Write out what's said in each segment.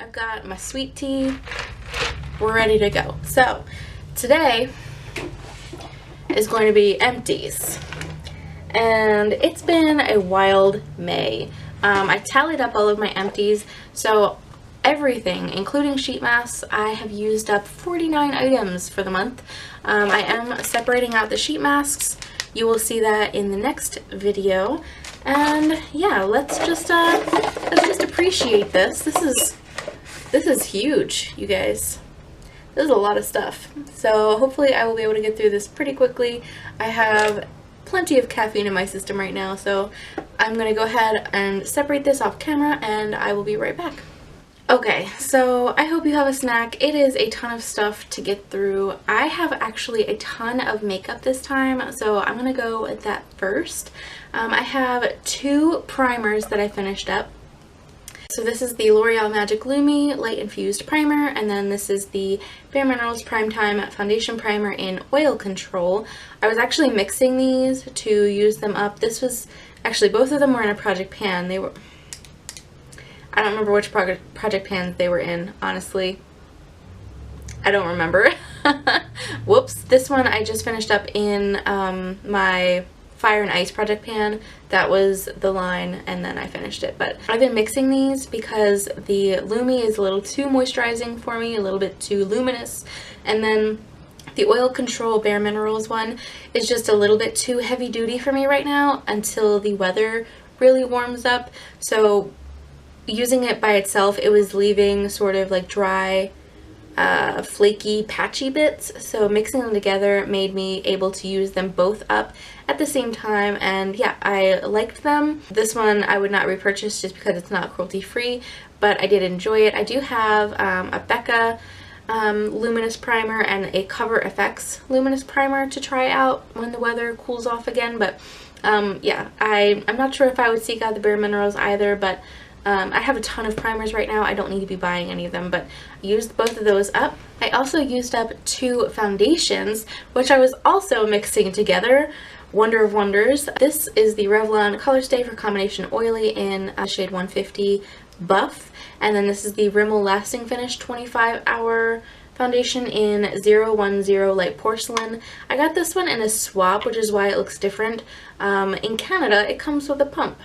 I've got my sweet tea. We're ready to go. So today is going to be empties, and it's been a wild May. I tallied up all of my empties, so everything, including sheet masks, I have used up 49 items for the month. I am separating out the sheet masks. You will see that in the next video. And yeah, let's just appreciate this. This is huge, you guys. This is a lot of stuff. So hopefully I will be able to get through this pretty quickly. I have plenty of caffeine in my system right now, so I'm gonna go ahead and separate this off camera and I will be right back. Okay, so I hope you have a snack. It is a ton of stuff to get through. I have actually a ton of makeup this time, so I'm gonna go with that first. I have two primers that I finished up. So this is the L'Oreal Magic Lumi Light Infused Primer, and then this is the Bareminerals Primetime Foundation Primer in Oil Control. I was actually mixing these to use them up. This was, actually both of them were in a project pan. They were, I don't remember which project pans they were in, honestly. I don't remember. Whoops. This one I just finished up in my Fire and Ice project pan. That was the line, and then I finished it. But I've been mixing these because the Lumi is a little too moisturizing for me, a little bit too luminous, and then the Oil Control Bareminerals one is just a little bit too heavy duty for me right now until the weather really warms up. So using it by itself, it was leaving sort of like dry, flaky, patchy bits, so mixing them together made me able to use them both up at the same time, and yeah, I liked them. This one I would not repurchase just because it's not cruelty free, but I did enjoy it. I do have a Becca luminous primer and a Cover FX luminous primer to try out when the weather cools off again, but yeah, I'm not sure if I would seek out the Bareminerals either, but I have a ton of primers right now. I don't need to be buying any of them, but I used both of those up. I also used up two foundations, which I was also mixing together. Wonder of Wonders. This is the Revlon Colorstay for Combination Oily in shade 150 Buff, and then this is the Rimmel Lasting Finish 25-hour foundation in 010 Light Porcelain. I got this one in a swap, which is why it looks different. In Canada, it comes with a pump,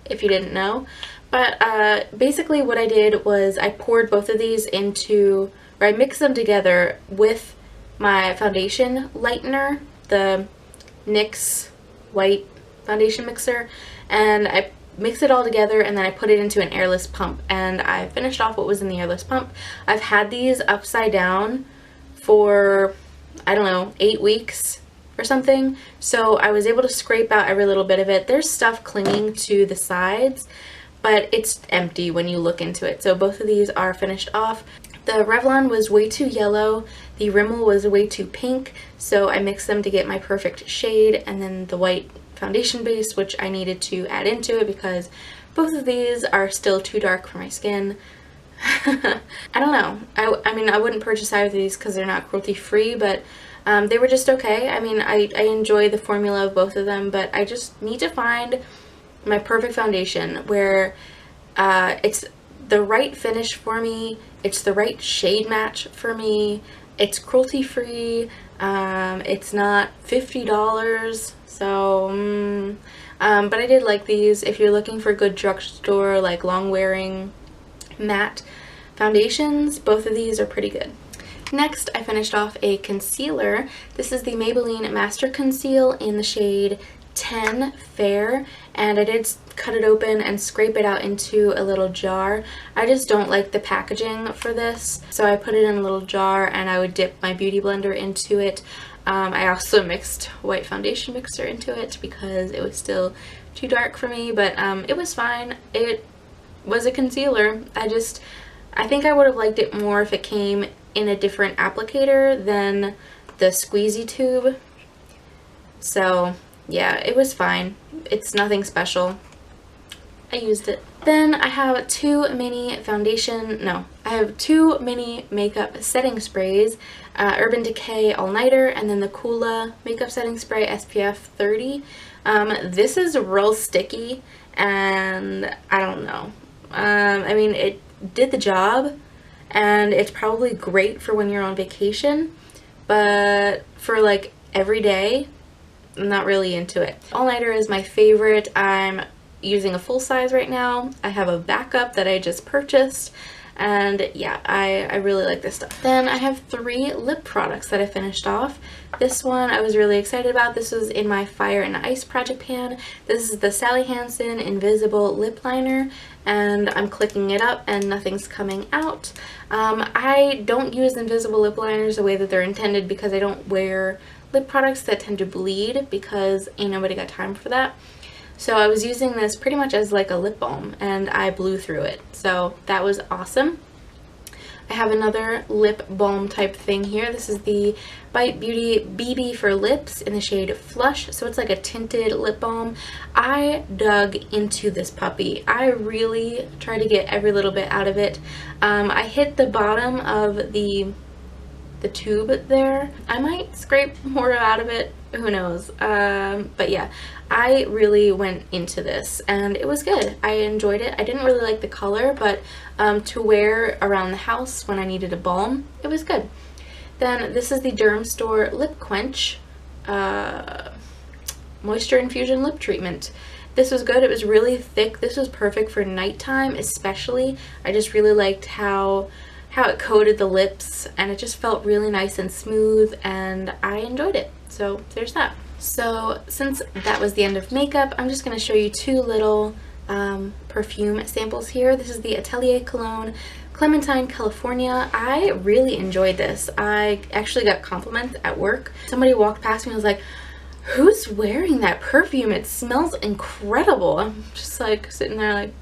if you didn't know. But basically what I did was I poured both of these into, or I mixed them together with my foundation lightener, the NYX white foundation mixer, and I mixed it all together, and then I put it into an airless pump, and I finished off what was in the airless pump. I've had these upside down for, I don't know, 8 weeks or something, so I was able to scrape out every little bit of it. There's stuff clinging to the sides, but it's empty when you look into it. So both of these are finished off. The Revlon was way too yellow, the Rimmel was way too pink, so I mixed them to get my perfect shade, and then the white foundation base, which I needed to add into it because both of these are still too dark for my skin. I don't know. I mean, I wouldn't purchase either of these because they're not cruelty free, but they were just okay. I mean, I enjoy the formula of both of them, but I just need to find my perfect foundation where it's the right finish for me, it's the right shade match for me, it's cruelty free, it's not $50, so but I did like these. If you're looking for good drugstore, like long wearing matte foundations, both of these are pretty good. Next, I finished off a concealer. This is the Maybelline Master Conceal in the shade 10 Fair, and I did cut it open and scrape it out into a little jar. I just don't like the packaging for this, so I put it in a little jar and I would dip my beauty blender into it. I also mixed white foundation mixer into it because it was still too dark for me, but it was fine. It was a concealer. I think I would have liked it more if it came in a different applicator than the squeezy tube. So yeah, it was fine. It's nothing special. I used it. Then I have two mini makeup setting sprays, Urban Decay All Nighter, and then the Coola makeup setting spray SPF 30. This is real sticky, and I don't know. I mean, did the job, and it's probably great for when you're on vacation, but for like every day, I'm not really into it. All-nighter is my favorite. I'm using a full size right now. I have a backup that I just purchased, and yeah, I really like this stuff. Then I have 3 lip products that I finished off. This one I was really excited about. This was in my Fire and Ice project pan. This is the Sally Hansen Invisible Lip Liner, and I'm clicking it up and nothing's coming out. I don't use invisible lip liners the way that they're intended because I don't wear lip products that tend to bleed, because ain't nobody got time for that. So I was using this pretty much as like a lip balm, and I blew through it. So that was awesome. I have another lip balm type thing here. This is the Bite Beauty BB for Lips in the shade Flush. So it's like a tinted lip balm. I dug into this puppy. I really tried to get every little bit out of it. I hit the bottom of the tube there. I might scrape more out of it, who knows. But yeah, I really went into this and it was good. I enjoyed it. I didn't really like the color, but to wear around the house when I needed a balm, it was good. Then this is the Dermstore Lip Quench Moisture Infusion Lip Treatment. This was good. It was really thick. This was perfect for nighttime especially. I just really liked how it coated the lips, and it just felt really nice and smooth, and I enjoyed it. So there's that. So since that was the end of makeup, I'm just going to show you 2 little perfume samples here. This is the Atelier Cologne Clementine California. I really enjoyed this. I actually got compliments at work. Somebody walked past me and was like, "Who's wearing that perfume? It smells incredible." I'm just like sitting there like,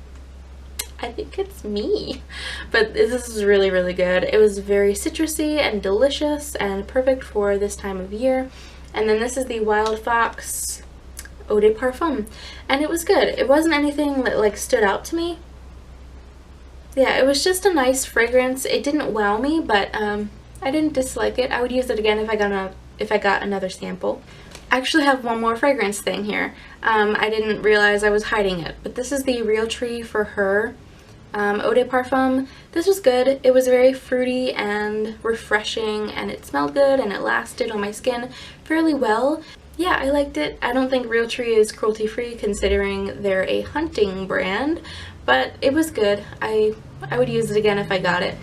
I think it's me. But this is really, really good. It was very citrusy and delicious and perfect for this time of year. And then this is the Wildfox Eau de Parfum, and it was good. It wasn't anything that like stood out to me. Yeah, it was just a nice fragrance. It didn't wow me, but I didn't dislike it. I would use it again if I got another sample. I actually have one more fragrance thing here. I didn't realize I was hiding it, but this is the Realtree for Her Eau de Parfum. This was good. It was very fruity and refreshing, and it smelled good, and it lasted on my skin fairly well. Yeah, I liked it. I don't think Realtree is cruelty-free considering they're a hunting brand, but it was good. I would use it again if I got it.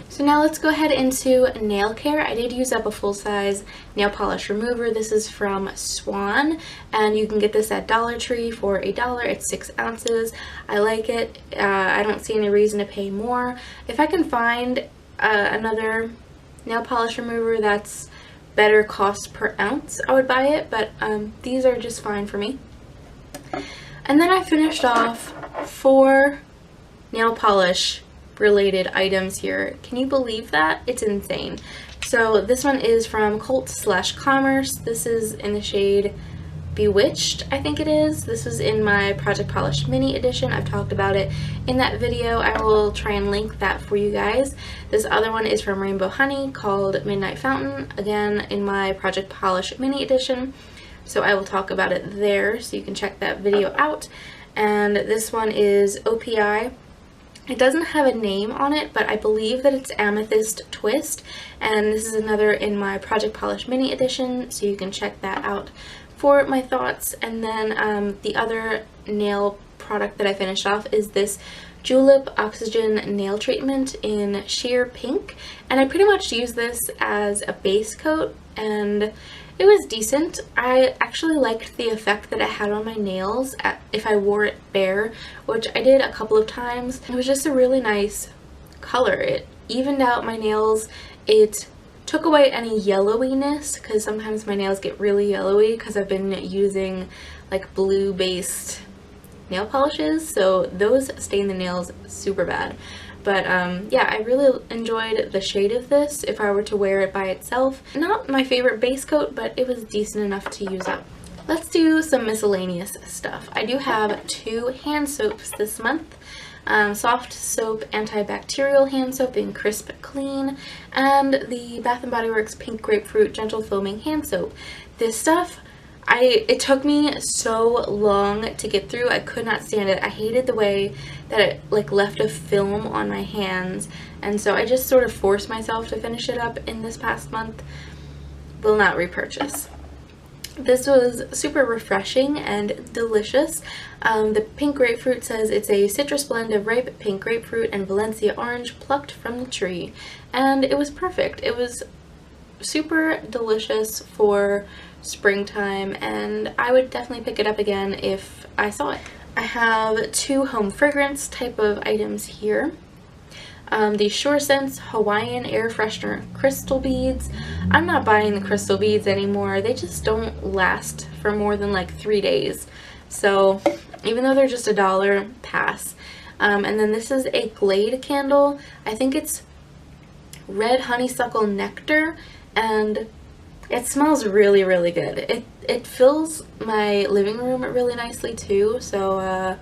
So now let's go ahead into nail care. I did use up a full-size nail polish remover. This is from Swan, and you can get this at Dollar Tree for $1. It's 6 ounces. I like it. I don't see any reason to pay more. If I can find another nail polish remover that's better cost per ounce, I would buy it, but these are just fine for me. And then I finished off 4 nail polish related items here. Can you believe that? It's insane. So this one is from Cult/Commerce. This is in the shade Bewitched, I think it is. This is in my Project Polish Mini Edition. I've talked about it in that video. I will try and link that for you guys. This other one is from Rainbow Honey called Midnight Fountain, again in my Project Polish Mini Edition. So I will talk about it there, so you can check that video out. And this one is OPI. It doesn't have a name on it, but I believe that it's Amethyst Twist, and this is another in my Project Polish Mini Edition, so you can check that out for my thoughts. And then the other nail product that I finished off is this Julep Oxygen Nail Treatment in Sheer Pink, and I pretty much use this as a base coat, and it was decent. I actually liked the effect that it had on my nails if I wore it bare, which I did a couple of times. It was just a really nice color. It evened out my nails. It took away any yellowiness, because sometimes my nails get really yellowy because I've been using like blue based nail polishes, so those stain the nails super bad. But yeah, I really enjoyed the shade of this if I were to wear it by itself. Not my favorite base coat, but it was decent enough to use up. Let's do some miscellaneous stuff. I do have 2 hand soaps this month. Soft Soap Antibacterial Hand Soap in Crisp Clean, and the Bath & Body Works Pink Grapefruit Gentle Foaming Hand Soap. This stuff, It took me so long to get through. I could not stand it. I hated the way that it like left a film on my hands, and so I just sort of forced myself to finish it up in this past month. Will not repurchase. This was super refreshing and delicious. The pink grapefruit says it's a citrus blend of ripe pink grapefruit and Valencia orange plucked from the tree, and it was perfect. It was super delicious for springtime, and I would definitely pick it up again if I saw it. I have two home fragrance type of items here. The Sure Scents Hawaiian Air Freshener Crystal Beads. I'm not buying the crystal beads anymore. They just don't last for more than like 3 days. So even though they're just $1, pass. And then this is a Glade candle. I think it's red honeysuckle nectar, and it smells really, really good. It fills my living room really nicely too, so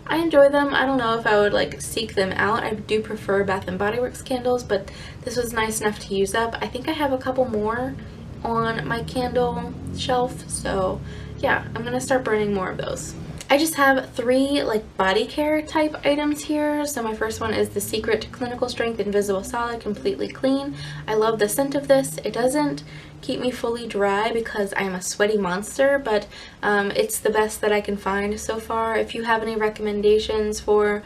I enjoy them. I don't know if I would like seek them out. I do prefer Bath & Body Works candles, but this was nice enough to use up. I think I have a couple more on my candle shelf, so yeah, I'm gonna start burning more of those. I just have 3 like body care type items here. So my first one is the Secret Clinical Strength Invisible Solid Completely Clean. I love the scent of this. It doesn't keep me fully dry because I'm a sweaty monster, but it's the best that I can find so far. If you have any recommendations for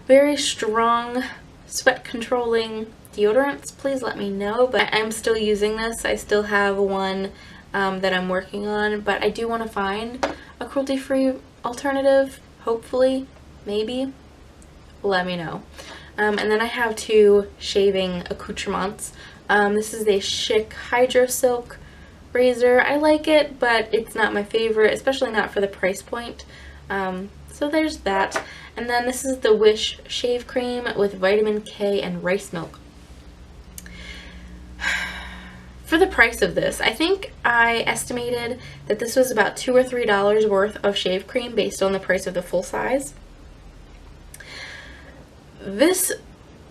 very strong sweat controlling deodorants, please let me know. But I'm still using this. I still have one that I'm working on, but I do want to find a cruelty-free alternative, hopefully, maybe. Let me know. And then I have 2 shaving accoutrements. This is a Chic Hydro Silk razor. I like it, but it's not my favorite, especially not for the price point. So there's that. And then this is the Wish Shave Cream with vitamin K and rice milk. For the price of this, I think I estimated that this was about $2 or $3 worth of shave cream based on the price of the full size. This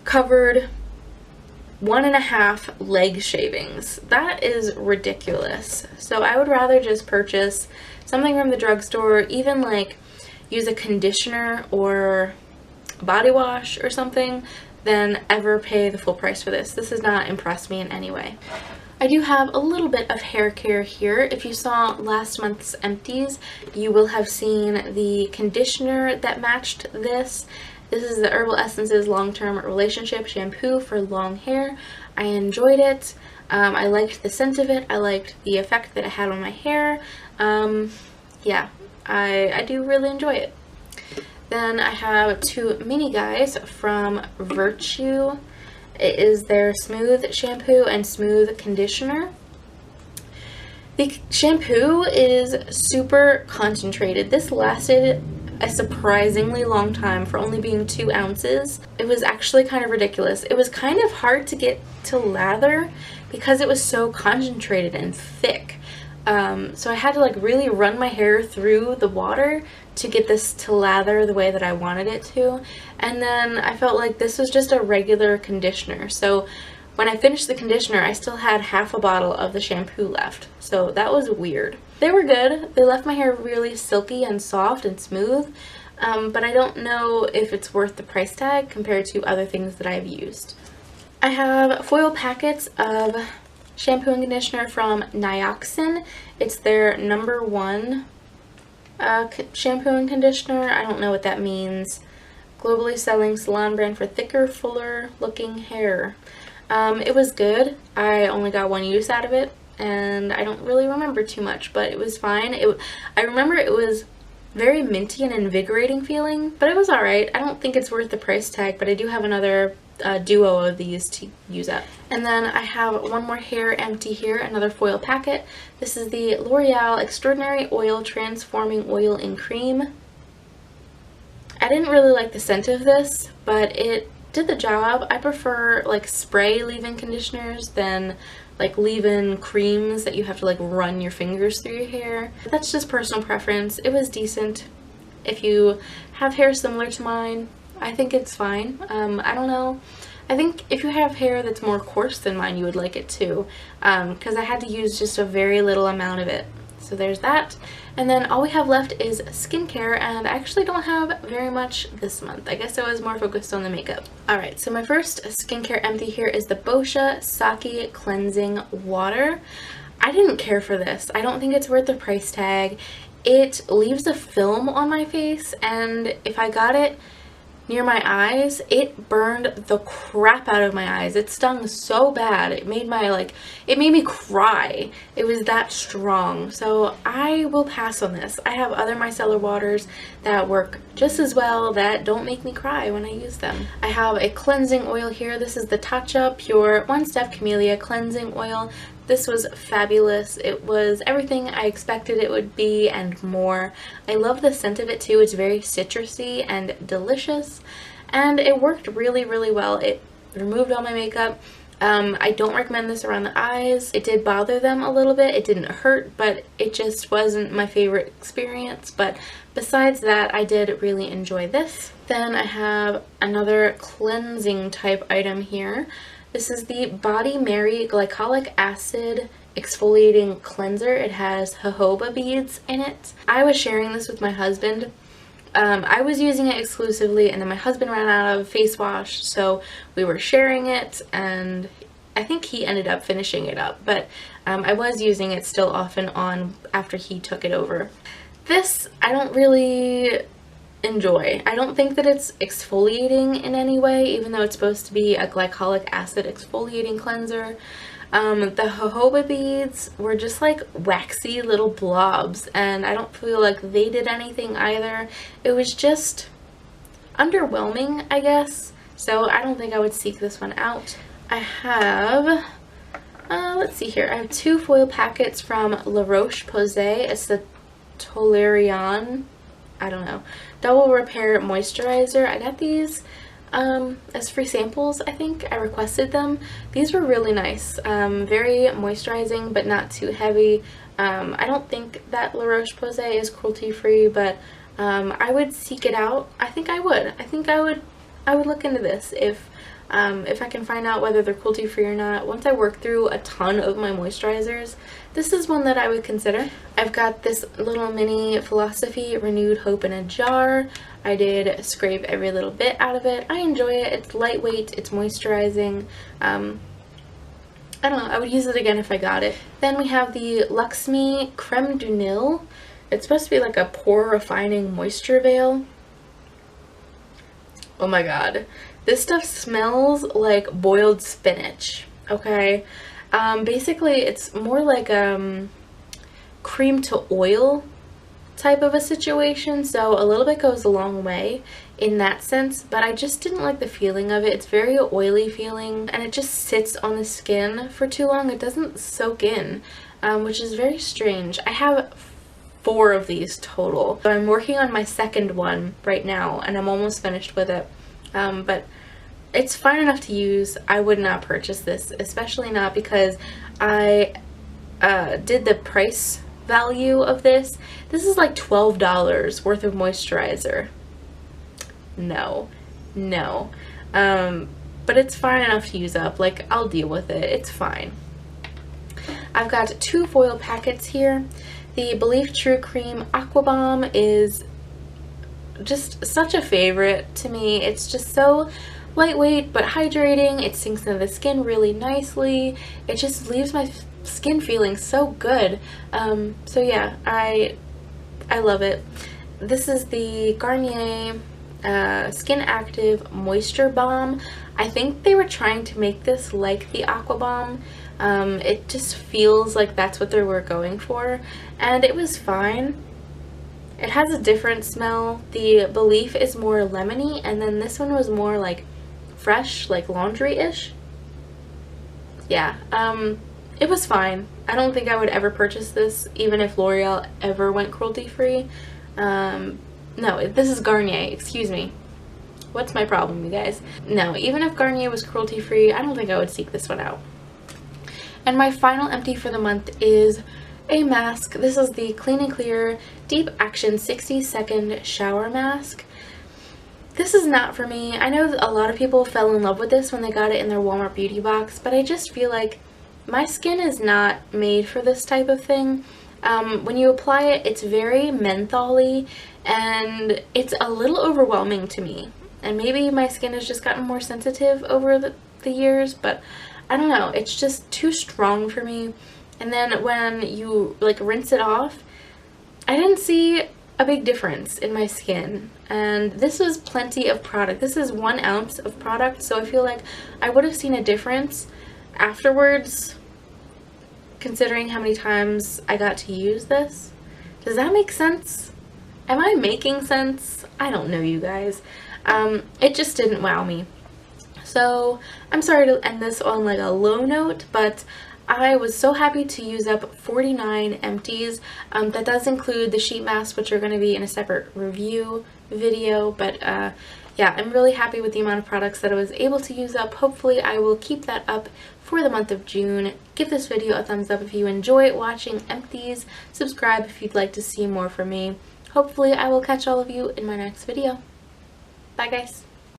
covered 1.5 leg shavings. That is ridiculous. So I would rather just purchase something from the drugstore, even like use a conditioner or body wash or something, than ever pay the full price for this. This has not impressed me in any way. I do have a little bit of hair care here. If you saw last month's empties, you will have seen the conditioner that matched this. This is the Herbal Essences Long-Term Relationship Shampoo for long hair. I enjoyed it. I liked the scent of it. I liked the effect that it had on my hair. Yeah, I do really enjoy it. Then I have 2 mini guys from Virtue. It is their Smooth Shampoo and Smooth Conditioner. The shampoo is super concentrated. This lasted a surprisingly long time for only being 2 ounces. It was actually kind of ridiculous. It was kind of hard to get to lather because it was so concentrated and thick. So I had to like really run my hair through the water to get this to lather the way that I wanted it to. And then I felt like this was just a regular conditioner. So when I finished the conditioner, I still had half a bottle of the shampoo left. So that was weird. They were good. They left my hair really silky and soft and smooth. But I don't know if it's worth the price tag compared to other things that I've used. I have foil packets of shampoo and conditioner from Nioxin. It's their #1 shampoo and conditioner. I don't know what that means. Globally selling salon brand for thicker, fuller looking hair. It was good. I only got 1 use out of it, and I don't really remember too much, but it was fine. I remember it was very minty and invigorating feeling, but it was alright. I don't think it's worth the price tag, but I do have another duo of these to use up. And then I have one more hair empty here, another foil packet. This is the L'Oreal Extraordinary Oil Transforming Oil in Cream. I didn't really like the scent of this, but it did the job. I prefer like spray leave-in conditioners than like leave-in creams that you have to like run your fingers through your hair. That's just personal preference. It was decent. If you have hair similar to mine, I think it's fine. I don't know. I think if you have hair that's more coarse than mine, you would like it too, because I had to use just a very little amount of it. So there's that. And then all we have left is skincare, and I actually don't have very much this month. I guess I was more focused on the makeup. Alright, so my first skincare empty here is the Boscia Sake Cleansing Water. I didn't care for this. I don't think it's worth the price tag. It leaves a film on my face, and if I got it near my eyes, it burned the crap out of my eyes. It stung so bad. It made me cry. It was that strong. So I will pass on this. I have other micellar waters that work just as well that don't make me cry when I use them. I have a cleansing oil here. This is the Tatcha Pure One Step Camellia Cleansing Oil. This was fabulous. It was everything I expected it would be and more. I love the scent of it too. It's very citrusy and delicious, and it worked really, really well. It removed all my makeup. I don't recommend this around the eyes. It did bother them a little bit. It didn't hurt, but it just wasn't my favorite experience. But besides that, I did really enjoy this. Then I have another cleansing type item here. This is the Body Mary Glycolic Acid Exfoliating Cleanser. It has jojoba beads in it. I was sharing this with my husband. I was using it exclusively, and then my husband ran out of face wash, so we were sharing it, and I think he ended up finishing it up, but I was using it still off and on after he took it over. This I don't really enjoy. I don't think that it's exfoliating in any way, even though it's supposed to be a glycolic acid exfoliating cleanser. The jojoba beads were just like waxy little blobs, and I don't feel like they did anything either. It was just underwhelming, I guess, so I don't think I would seek this one out. I have, let's see here, I have 2 foil packets from La Roche-Posay. It's the Toleriane, I don't know, Double Repair Moisturizer. I got these as free samples, I think. I requested them. These were really nice. Very moisturizing, but not too heavy. I don't think that La Roche-Posay is cruelty-free, but I would seek it out. I think I would. I would look into this if I can find out whether they're cruelty-free or not. Once I work through a ton of my moisturizers, this is one that I would consider. I've got this little mini Philosophy Renewed Hope in a jar. I did scrape every little bit out of it. I enjoy it. It's lightweight. It's moisturizing. I don't know. I would use it again if I got it. Then we have the Luxme Creme du Nil. It's supposed to be like a pore refining moisture veil. Oh my god. This stuff smells like boiled spinach, okay? Basically, it's more like cream to oil type of a situation, so a little bit goes a long way in that sense, but I just didn't like the feeling of it. It's very oily feeling, and it just sits on the skin for too long. It doesn't soak in, which is very strange. I have 4 of these total. So I'm working on my second one right now, and I'm almost finished with it. But it's fine enough to use. I would not purchase this, especially not because I did the price value of this. This is like $12 worth of moisturizer. No. But it's fine enough to use up. Like, I'll deal with it. It's fine. I've got 2 foil packets here. The Belief True Cream Aqua Bomb is just such a favorite to me. It's just so lightweight but hydrating. It sinks into the skin really nicely. It just leaves my skin feeling so good. So yeah, I love it. This is the Garnier Skin Active Moisture Balm. I think they were trying to make this like the Aqua Bomb. It just feels like that's what they were going for, and it was fine. It has a different smell. The Belief is more lemony, and then this one was more like fresh, like laundry-ish. Yeah, it was fine. I don't think I would ever purchase this, even if L'Oreal ever went cruelty-free. No, this is Garnier, excuse me. What's my problem, you guys? No, even if Garnier was cruelty-free, I don't think I would seek this one out. And my final empty for the month is a mask. This is the Clean and Clear Deep Action 60-Second Shower Mask. This is not for me. I know that a lot of people fell in love with this when they got it in their Walmart beauty box, but I just feel like my skin is not made for this type of thing. When you apply it, it's very menthol-y, and it's a little overwhelming to me. And maybe my skin has just gotten more sensitive over the years, but I don't know, it's just too strong for me. And then when you like rinse it off, I didn't see a big difference in my skin. And this was plenty of product. This is 1 ounce of product, so I feel like I would have seen a difference afterwards, considering how many times I got to use this. Does that make sense? Am I making sense? I don't know, you guys. It just didn't wow me. So I'm sorry to end this on like a low note, but I was so happy to use up 49 empties. That does include the sheet masks, which are going to be in a separate review video, but yeah, I'm really happy with the amount of products that I was able to use up. Hopefully I will keep that up for the month of June. Give this video a thumbs up if you enjoy watching empties. Subscribe if you'd like to see more from me. Hopefully I will catch all of you in my next video. Bye guys.